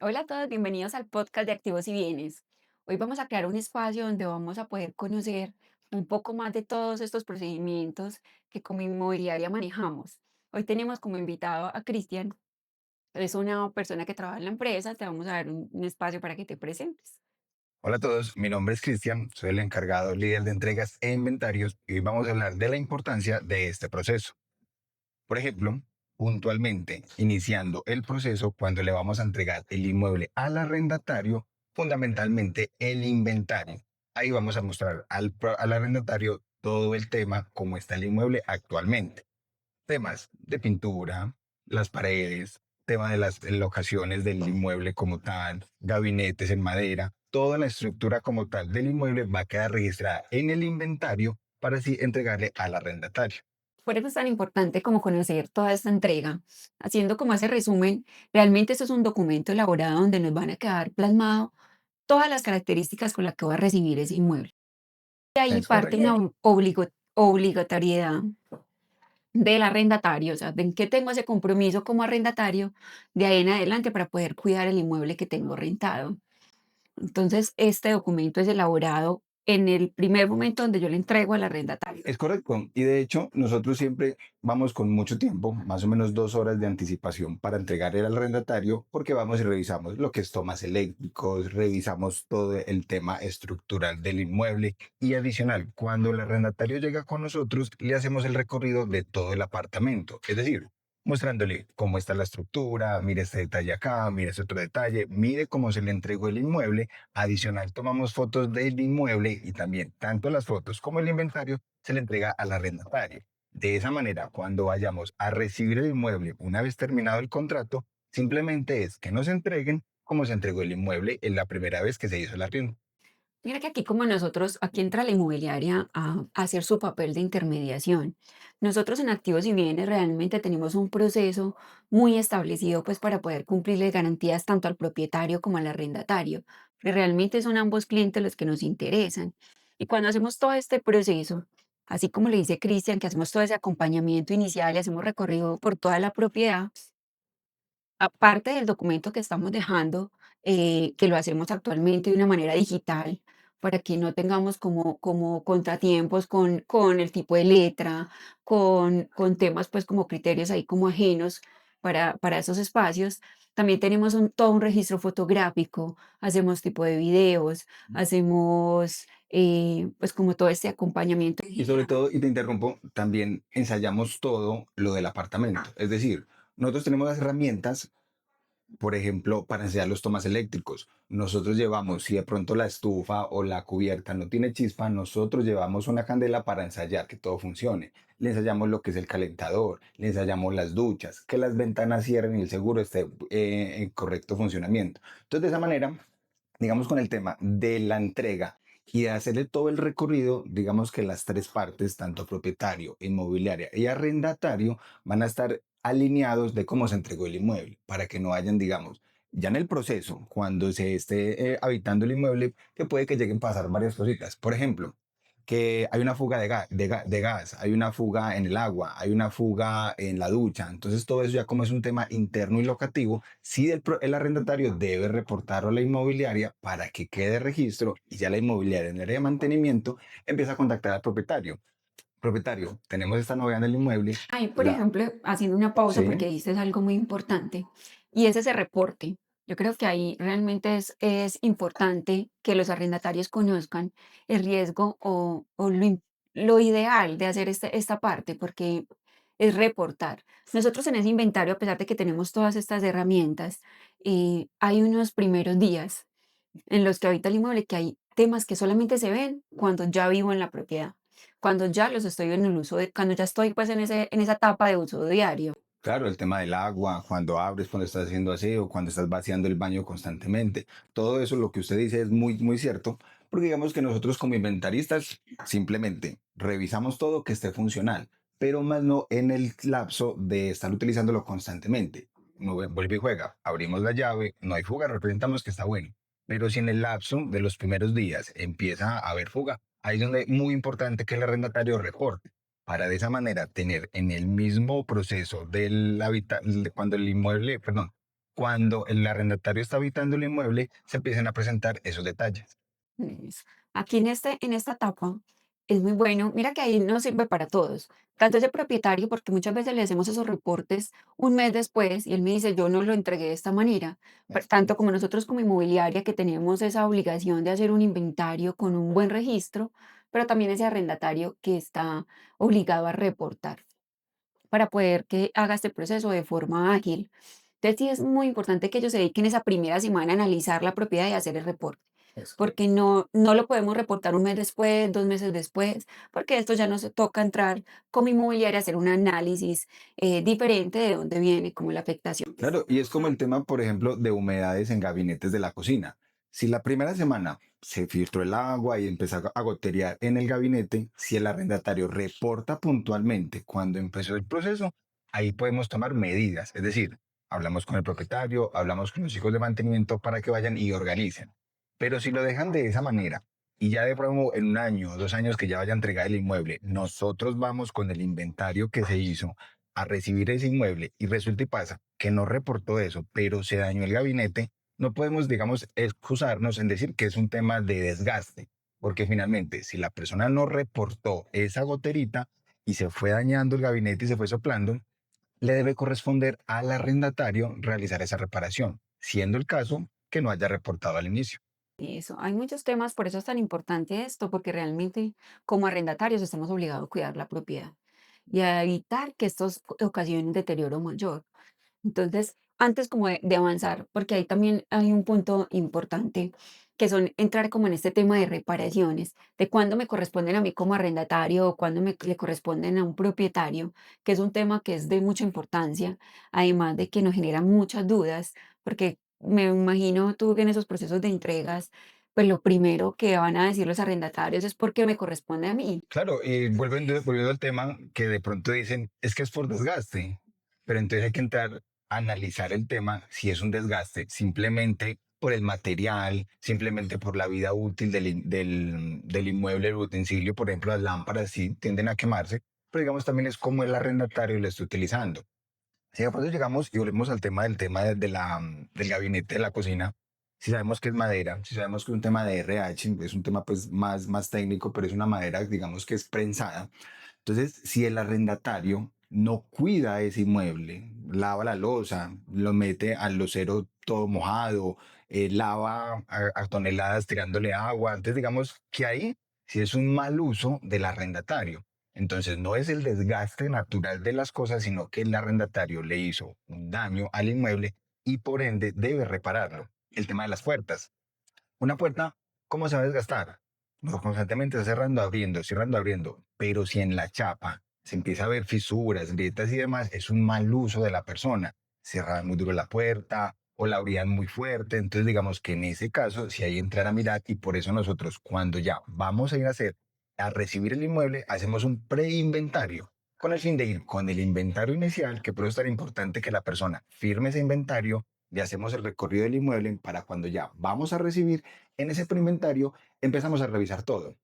Hola a todos, bienvenidos al podcast de Activos y Bienes. Hoy vamos a crear un espacio donde vamos a poder conocer un poco más de todos estos procedimientos que como inmobiliaria manejamos. Hoy tenemos como invitado a Cristian, es una persona que trabaja en la empresa, te vamos a dar un espacio para que te presentes. Hola a todos, mi nombre es Cristian, soy el encargado líder de entregas e inventarios y hoy vamos a hablar de la importancia de este proceso. Por ejemplo, puntualmente, iniciando el proceso cuando le vamos a entregar el inmueble al arrendatario, fundamentalmente el inventario. Ahí vamos a mostrar al arrendatario todo el tema, cómo está el inmueble actualmente. Temas de pintura, las paredes, tema de las locaciones del inmueble como tal, gabinetes en madera, toda la estructura como tal del inmueble va a quedar registrada en el inventario para así entregarle al arrendatario. Por eso es tan importante como conocer toda esta entrega. Haciendo como ese resumen, realmente esto es un documento elaborado donde nos van a quedar plasmado todas las características con las que va a recibir ese inmueble. De ahí Es parte correcto. una obligatoriedad del arrendatario, o sea, de en qué tengo ese compromiso como arrendatario de ahí en adelante para poder cuidar el inmueble que tengo rentado. Entonces, este documento es elaborado en el primer momento donde yo le entrego al arrendatario. Es correcto. Y de hecho, nosotros siempre vamos con mucho tiempo, más o menos 2 horas de anticipación para entregarle al arrendatario, porque vamos y revisamos lo que es tomas eléctricos, revisamos todo el tema estructural del inmueble y adicional, cuando el arrendatario llega con nosotros, le hacemos el recorrido de todo el apartamento. Es decir, mostrándole cómo está la estructura, mire este detalle acá, mire este otro detalle, mire cómo se le entregó el inmueble. Adicional, tomamos fotos del inmueble y también tanto las fotos como el inventario se le entrega al arrendatario. De esa manera, cuando vayamos a recibir el inmueble una vez terminado el contrato, simplemente es que nos entreguen como se entregó el inmueble en la primera vez que se hizo el arriendo. Mira que aquí como nosotros, aquí entra la inmobiliaria a hacer su papel de intermediación. Nosotros en Activos y Bienes realmente tenemos un proceso muy establecido pues para poder cumplirle garantías tanto al propietario como al arrendatario, que realmente son ambos clientes los que nos interesan. Y cuando hacemos todo este proceso, así como le dice Cristian, que hacemos todo ese acompañamiento inicial y hacemos recorrido por toda la propiedad, aparte del documento que estamos dejando, que lo hacemos actualmente de una manera digital, para que no tengamos como contratiempos con el tipo de letra, con temas, pues, como criterios ahí como ajenos para esos espacios. También tenemos todo un registro fotográfico, hacemos tipo de videos, hacemos, pues, como todo este acompañamiento Y sobre digital. todo, y te interrumpo, también ensayamos todo lo del apartamento. Es decir, nosotros tenemos las herramientas. Por ejemplo, para ensayar los tomas eléctricos, nosotros llevamos, si de pronto la estufa o la cubierta no tiene chispa, nosotros llevamos una candela para ensayar que todo funcione. Le ensayamos lo que es el calentador, le ensayamos las duchas, que las ventanas cierren y el seguro esté en correcto funcionamiento. Entonces, de esa manera, digamos, con el tema de la entrega y de hacerle todo el recorrido, digamos que las tres partes, tanto propietario, inmobiliaria y arrendatario, van a estar alineados de cómo se entregó el inmueble, para que no hayan, digamos, ya en el proceso, cuando se esté habitando el inmueble, que puede que lleguen a pasar varias cositas. Por ejemplo, que hay una fuga de gas, hay una fuga en el agua, hay una fuga en la ducha. Entonces, todo eso ya como es un tema interno y locativo, sí el arrendatario debe reportarlo a la inmobiliaria para que quede registro y ya la inmobiliaria en el área de mantenimiento empieza a contactar al propietario. Propietario, tenemos esta novedad en el inmueble. Ahí, por La, ejemplo, haciendo una pausa sí, porque dices algo muy importante y es ese reporte. Yo creo que ahí realmente es importante que los arrendatarios conozcan el riesgo o lo ideal de hacer esta parte, porque es reportar. Nosotros en ese inventario, a pesar de que tenemos todas estas herramientas, hay unos primeros días en los que habita el inmueble que hay temas que solamente se ven cuando ya vivo en la propiedad, cuando ya los estoy en el uso de, cuando ya estoy pues en esa etapa de uso diario. claro, el tema del agua, cuando abres, cuando estás haciendo aseo, cuando estás vaciando el baño constantemente, todo eso lo que usted dice es muy, muy cierto, porque digamos que nosotros como inventaristas simplemente revisamos todo que esté funcional, pero más no en el lapso de estar utilizándolo constantemente. No vuelve y juega, abrimos la llave, no hay fuga, representamos que está bueno, pero si en el lapso de los primeros días empieza a haber fuga, ahí es donde es muy importante que el arrendatario reporte para de esa manera tener en el mismo proceso cuando el inmueble, perdón, cuando el arrendatario está habitando el inmueble, se empiezan a presentar esos detalles. Eso. Aquí en esta etapa es muy bueno. Mira que ahí no sirve para todos. Tanto ese propietario, porque muchas veces le hacemos esos reportes un mes después y él me dice, yo no lo entregué de esta manera. Tanto como nosotros como inmobiliaria que tenemos esa obligación de hacer un inventario con un buen registro, pero también ese arrendatario que está obligado a reportar para poder que haga este proceso de forma ágil. Entonces sí es muy importante que ellos se dediquen esa primera semana a analizar la propiedad y hacer el reporte, porque no lo podemos reportar un mes después, 2 meses después, porque esto ya nos toca entrar como inmobiliaria a hacer un análisis, diferente de dónde viene, como la afectación. Claro, y es como el tema, por ejemplo, de humedades en gabinetes de la cocina. Si la primera semana se filtró el agua y empezó a goterear en el gabinete, si el arrendatario reporta puntualmente cuando empezó el proceso, ahí podemos tomar medidas. Es decir, hablamos con el propietario, hablamos con los chicos de mantenimiento para que vayan y organicen. Pero si lo dejan de esa manera y ya de pronto en 1 año o 2 años que ya vaya a entregar el inmueble, nosotros vamos con el inventario que se hizo a recibir ese inmueble y resulta y pasa que no reportó eso, pero se dañó el gabinete, no podemos, digamos, excusarnos en decir que es un tema de desgaste, porque finalmente, si la persona no reportó esa goterita y se fue dañando el gabinete y se fue soplando, le debe corresponder al arrendatario realizar esa reparación, siendo el caso que no haya reportado al inicio. Eso, hay muchos temas, por eso es tan importante esto, porque realmente como arrendatarios estamos obligados a cuidar la propiedad y a evitar que estos ocasionen deterioro mayor. Entonces, antes como de avanzar, porque ahí también hay un punto importante, que son entrar como en este tema de reparaciones, de cuándo me corresponden a mí como arrendatario o cuándo le corresponden a un propietario, que es un tema que es de mucha importancia, además de que nos genera muchas dudas, porque me imagino tú que en esos procesos de entregas, pues lo primero que van a decir los arrendatarios es por qué me corresponde a mí. Claro, y volviendo al tema que de pronto dicen, es que es por desgaste, pero entonces hay que entrar a analizar el tema si es un desgaste simplemente por el material, simplemente por la vida útil del inmueble, el utensilio, por ejemplo, las lámparas sí tienden a quemarse, pero digamos también es como el arrendatario lo está utilizando. Si de pronto llegamos y volvemos al tema del gabinete de la cocina, si sabemos que es madera, si sabemos que es un tema de RH, es un tema pues más técnico, pero es una madera, digamos que es prensada. Entonces, si el arrendatario no cuida ese inmueble, lava la loza, lo mete al losero todo mojado, lava a toneladas tirándole agua, entonces digamos que ahí sí es un mal uso del arrendatario. Entonces, no es el desgaste natural de las cosas, sino que el arrendatario le hizo un daño al inmueble y por ende debe repararlo. El tema de las puertas. Una puerta, ¿cómo se va a desgastar? No, constantemente está cerrando, abriendo. Pero si en la chapa se empieza a ver fisuras, grietas y demás, es un mal uso de la persona. Cerrar muy duro la puerta o la abrían muy fuerte. Entonces, digamos que en ese caso, si hay que entrar a mirar, y por eso nosotros, cuando ya vamos a ir a recibir el inmueble, hacemos un preinventario con el fin de ir con el inventario inicial, que por eso es tan importante que la persona firme ese inventario, le hacemos el recorrido del inmueble para cuando ya vamos a recibir en ese preinventario empezamos a revisar todo.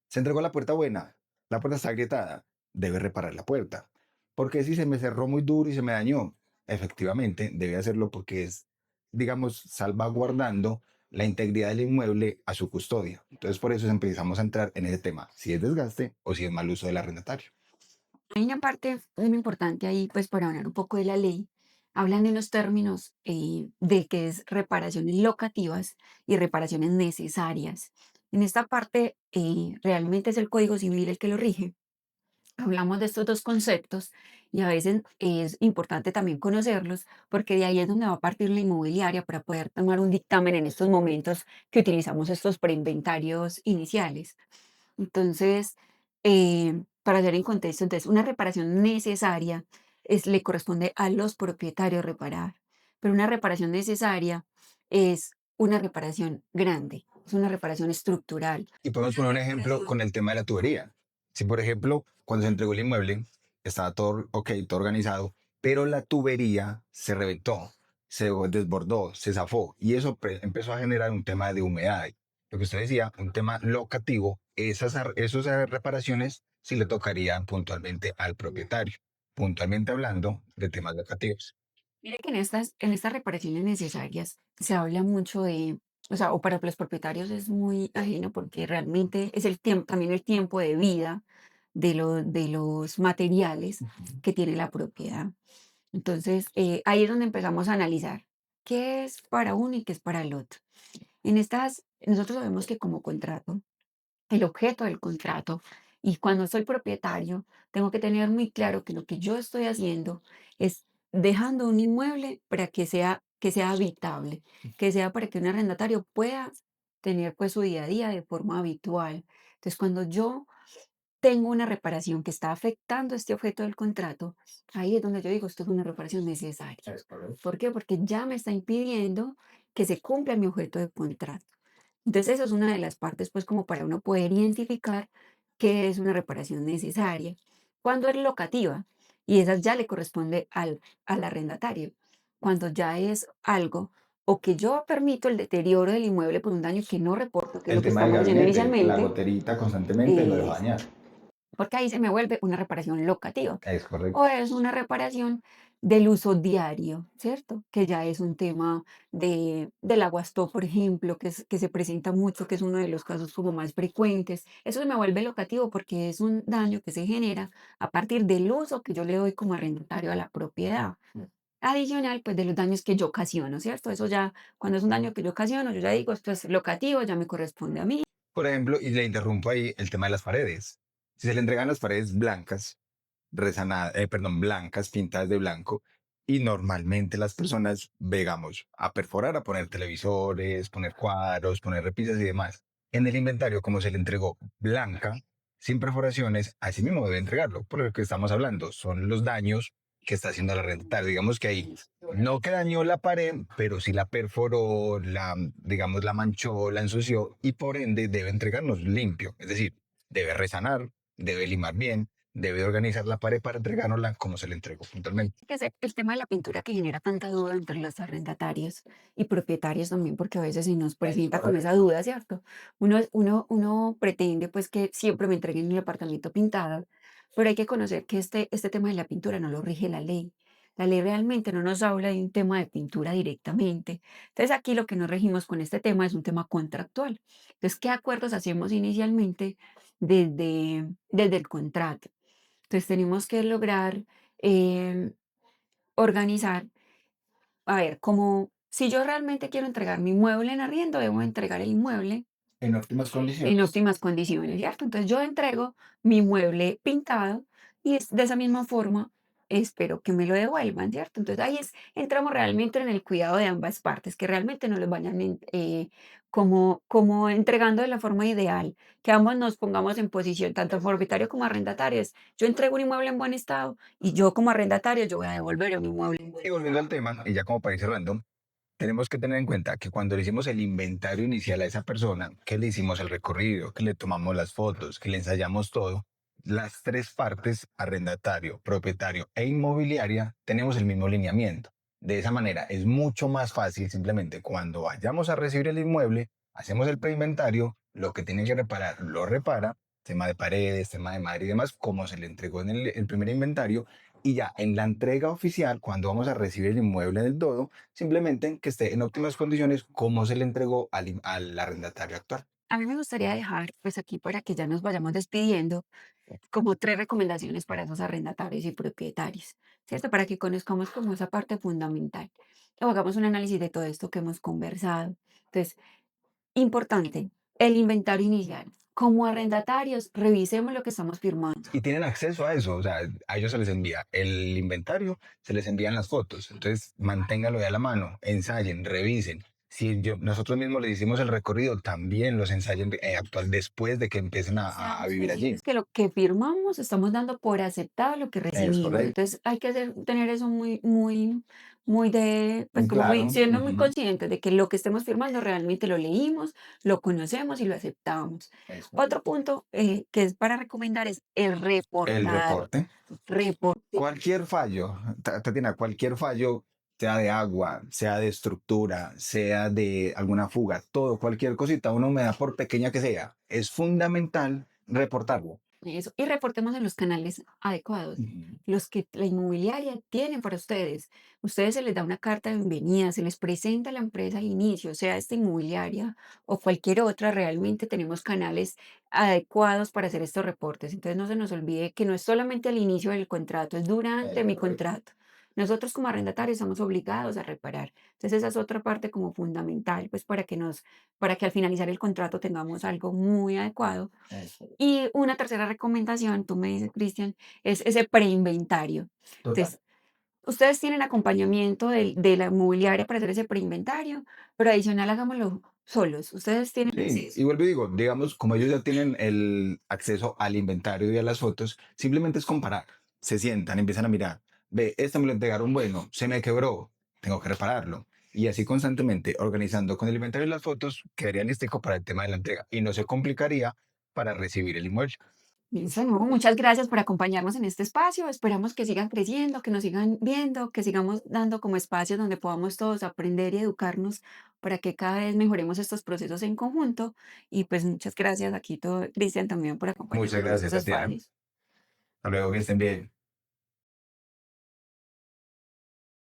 Se entregó la puerta buena, la puerta está agrietada, debe reparar la puerta. Porque si se me cerró muy duro y se me dañó, efectivamente debe hacerlo porque es, digamos, salvaguardando la integridad del inmueble a su custodia. Entonces por eso empezamos a entrar en ese tema, si es desgaste o si es mal uso del arrendatario. Hay una parte muy importante ahí, pues para hablar un poco de la ley, hablan de unos términos de que es reparaciones locativas y reparaciones necesarias. En esta parte realmente es el Código Civil el que lo rige. Hablamos de estos dos conceptos y a veces es importante también conocerlos porque de ahí es donde va a partir la inmobiliaria para poder tomar un dictamen en estos momentos que utilizamos estos preinventarios iniciales. Entonces, para hacer en contexto, entonces, una reparación necesaria le corresponde a los propietarios reparar, pero una reparación necesaria es una reparación grande, es una reparación estructural. Y podemos poner un ejemplo con el tema de la tubería. Si, por ejemplo, cuando se entregó el inmueble, estaba todo ok, todo organizado, pero la tubería se reventó, se desbordó, se zafó, y eso empezó a generar un tema de humedad. Lo que usted decía, un tema locativo, esas reparaciones sí le tocarían puntualmente al propietario, puntualmente hablando de temas locativos. Mire que en estas reparaciones necesarias se habla mucho de, o sea, o para los propietarios es muy ajeno porque realmente es el tiempo, también el tiempo de vida de los materiales Ujú. que tiene la propiedad. Entonces, ahí es donde empezamos a analizar qué es para uno y qué es para el otro. Nosotros sabemos que como contrato, el objeto del contrato. Y cuando soy propietario, tengo que tener muy claro que lo que yo estoy haciendo es dejando un inmueble para que sea habitable, que sea para que un arrendatario pueda tener pues su día a día de forma habitual. Entonces, cuando yo tengo una reparación que está afectando este objeto del contrato, ahí es donde yo digo, esto es una reparación necesaria. Es correcto. ¿Por qué? Porque ya me está impidiendo que se cumpla mi objeto de contrato. Entonces, eso es una de las partes, pues, como para uno poder identificar qué es una reparación necesaria. Cuando es locativa, y esa ya le corresponde al arrendatario. Cuando ya es algo, o que yo permito el deterioro del inmueble por un daño que no reporto, que es El lo que tema del estamos diciendo gabinete, la inicialmente, goterita constantemente lo dejo es dañar. porque ahí se me vuelve una reparación locativa. Es O correcto. es una reparación del uso diario, ¿cierto? Que ya es un tema del aguastó, por ejemplo, que se presenta mucho, que es uno de los casos como más frecuentes. Eso se me vuelve locativo porque es un daño que se genera a partir del uso que yo le doy como arrendatario a la propiedad. Adicional, pues de los daños que yo ocasiono, ¿cierto? Eso ya, cuando es un daño que yo ocasiono, yo ya digo, esto es locativo, ya me corresponde a mí. Por ejemplo, y le interrumpo ahí el tema de las paredes. Si se le entregan las paredes blancas, perdón, blancas, pintadas de blanco, y normalmente las personas vegamos a perforar, a poner televisores, poner cuadros, poner repisas y demás. En el inventario, como se le entregó blanca, sin perforaciones, así mismo debe entregarlo. Por lo que estamos hablando, son los daños que está haciendo la rentar. Digamos que ahí no que dañó la pared, pero sí la perforó, digamos, la manchó, la ensució y por ende debe entregarnos limpio. Es decir, debe resanar, debe limar bien, debe organizar la pared para entregárnosla como se le entregó puntualmente. Que sé, el tema de la pintura que genera tanta duda entre los arrendatarios y propietarios también, porque a veces se nos presenta con esa duda, ¿cierto? Uno pretende pues que siempre me entreguen el apartamento pintado, pero hay que conocer que este tema de la pintura no lo rige la ley. La ley realmente no nos habla de un tema de pintura directamente. Entonces aquí lo que nos regimos con este tema es un tema contractual. Entonces, ¿qué acuerdos hacemos inicialmente desde el contrato? Entonces tenemos que lograr em, organizar, a ver, como si yo realmente quiero entregar mi inmueble en arriendo, debo entregar el inmueble En óptimas en condiciones. óptimas condiciones, ¿cierto? Entonces yo entrego mi mueble pintado y de esa misma forma espero que me lo devuelvan, ¿cierto? Entonces entramos realmente en el cuidado de ambas partes, que realmente no los vayan como entregando de la forma ideal, que ambos nos pongamos en posición, tanto el propietario como arrendatarios. Yo entrego un inmueble en buen estado y yo como arrendatario yo voy a devolver mi inmueble en buen Y estado. volviendo al tema, y ya como para ir cerrando, tenemos que tener en cuenta que cuando le hicimos el inventario inicial a esa persona, que le hicimos el recorrido, que le tomamos las fotos, que le ensayamos todo, las tres partes, arrendatario, propietario e inmobiliaria, tenemos el mismo lineamiento. De esa manera es mucho más fácil simplemente cuando vayamos a recibir el inmueble, hacemos el preinventario, lo que tiene que reparar lo repara, tema de paredes, tema de madre y demás, como se le entregó en el primer inventario, y ya en la entrega oficial, cuando vamos a recibir el inmueble del todo, simplemente que esté en óptimas condiciones como se le entregó al arrendatario actual. A mí me gustaría dejar, pues aquí para que ya nos vayamos despidiendo, como 3 recomendaciones para esos arrendatarios y propietarios, ¿cierto? Para que conozcamos como esa parte fundamental. O hagamos un análisis de todo esto que hemos conversado. Entonces, importante, el inventario inicial. Como arrendatarios, revisemos lo que estamos firmando. Y tienen acceso a eso, o sea, a ellos se les envía el inventario, se les envían las fotos, entonces manténgalo de a la mano, ensayen, revisen. Si nosotros mismos les hicimos el recorrido, también los ensayen actual después de que empiecen a Seamos vivir allí. conscientes que lo que firmamos estamos dando por aceptado lo que Es recibimos. correcto. Entonces hay que tener eso muy pues como Claro. siendo muy Ujú. conscientes de que lo que estemos firmando realmente lo leímos, lo conocemos y lo aceptamos. Es correcto. Otro punto que es para recomendar es el El reportar. reporte. Reporte. Cualquier fallo, Tatiana, cualquier fallo, sea de agua, sea de estructura, sea de alguna fuga, todo, cualquier cosita, una humedad por pequeña que sea, es fundamental reportarlo. Eso, y reportemos en los canales adecuados, Ujú. los que la inmobiliaria tiene para ustedes. Ustedes se les da una carta de bienvenida, se les presenta la empresa al inicio, sea esta inmobiliaria o cualquier otra, realmente tenemos canales adecuados para hacer estos reportes. Entonces no se nos olvide que no es solamente al inicio del contrato, es durante mi Correcto. contrato. Nosotros como arrendatarios estamos obligados a reparar. Entonces esa es otra parte como fundamental, pues para que al finalizar el contrato tengamos algo muy adecuado. Eso. Y una tercera recomendación, tú me dices, Cristian, es ese preinventario. Total. Entonces, ustedes tienen acompañamiento de la inmobiliaria para hacer ese preinventario, pero adicional hagámoslo solos. Ustedes tienen Sí, y acceso. vuelvo y digo, digamos, como ellos ya tienen el acceso al inventario y a las fotos, simplemente es comparar. Se sientan, empiezan a mirar. Ve, esta me lo entregaron bueno, se me quebró, tengo que repararlo. Y así constantemente, organizando con el inventario y las fotos, quedaría listico para el tema de la entrega y no se complicaría para recibir el inmueble. Listo, no, muchas gracias por acompañarnos en este espacio. Esperamos que sigan creciendo, que nos sigan viendo, que sigamos dando como espacios donde podamos todos aprender y educarnos para que cada vez mejoremos estos procesos en conjunto. Y pues muchas gracias aquí todo, Cristian, también por acompañarnos Muchas en estos gracias, Tatiana. espacios. Hasta luego, que estén bien.